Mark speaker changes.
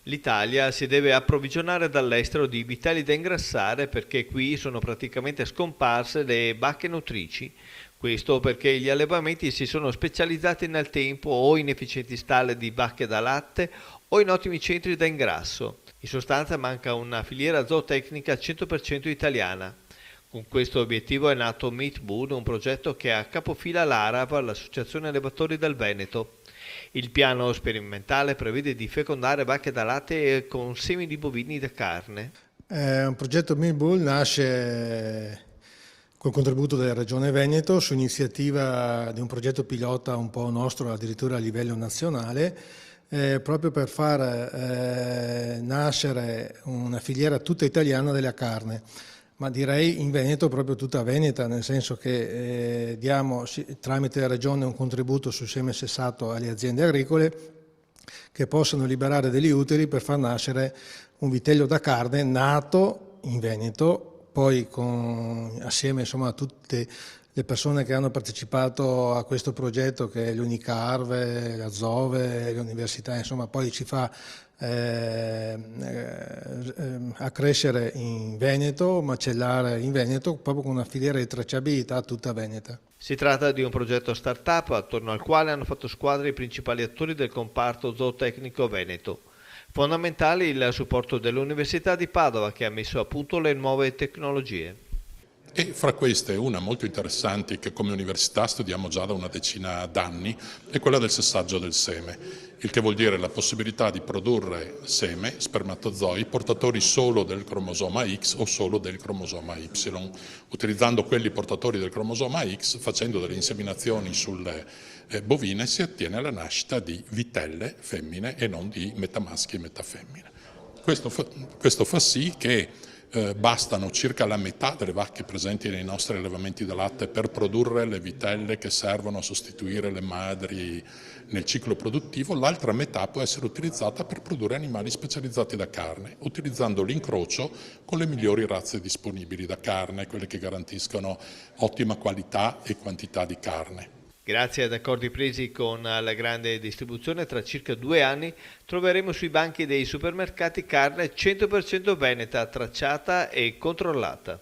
Speaker 1: L'Italia si deve approvvigionare dall'estero di vitelli da ingrassare perché qui sono praticamente scomparse le vacche nutrici. Questo perché gli allevamenti si sono specializzati nel tempo o in efficienti stalle di vacche da latte o in ottimi centri da ingrasso. In sostanza manca una filiera zootecnica 100% italiana. Con questo obiettivo è nato Meat Boon, un progetto che ha capofila l'ARAV, l'Associazione Allevatori del Veneto. Il piano sperimentale prevede di fecondare vacche da latte con semi di bovini da carne.
Speaker 2: Un progetto Millbull nasce col contributo della Regione Veneto su iniziativa di un progetto pilota un po' nostro addirittura a livello nazionale, proprio per far nascere una filiera tutta italiana della carne. Ma direi in Veneto proprio tutta veneta, nel senso che diamo tramite la Regione un contributo sul seme sessato alle aziende agricole che possono liberare degli utili per far nascere un vitello da carne nato in Veneto, poi assieme insomma, a tutte le persone che hanno partecipato a questo progetto, che è l'Unicarve, la Zove, le università, insomma poi ci fa a crescere in Veneto, macellare in Veneto, proprio con una filiera di tracciabilità tutta veneta.
Speaker 1: Si tratta di un progetto start-up attorno al quale hanno fatto squadra i principali attori del comparto zootecnico veneto. Fondamentale il supporto dell'Università di Padova che ha messo a punto le nuove tecnologie.
Speaker 3: E fra queste una molto interessante che come università studiamo già da una decina d'anni è quella del sessaggio del seme, il che vuol dire la possibilità di produrre seme, spermatozoi, portatori solo del cromosoma X o solo del cromosoma Y. Utilizzando quelli portatori del cromosoma X, facendo delle inseminazioni sulle bovine, si ottiene la nascita di vitelle femmine e non di metà maschi e metà femmine. Questo fa sì che bastano circa la metà delle vacche presenti nei nostri allevamenti da latte per produrre le vitelle che servono a sostituire le madri nel ciclo produttivo, l'altra metà può essere utilizzata per produrre animali specializzati da carne, utilizzando l'incrocio con le migliori razze disponibili da carne, quelle che garantiscono ottima qualità e quantità di carne.
Speaker 1: Grazie ad accordi presi con la grande distribuzione, tra circa 2 anni troveremo sui banchi dei supermercati carne 100% veneta, tracciata e controllata.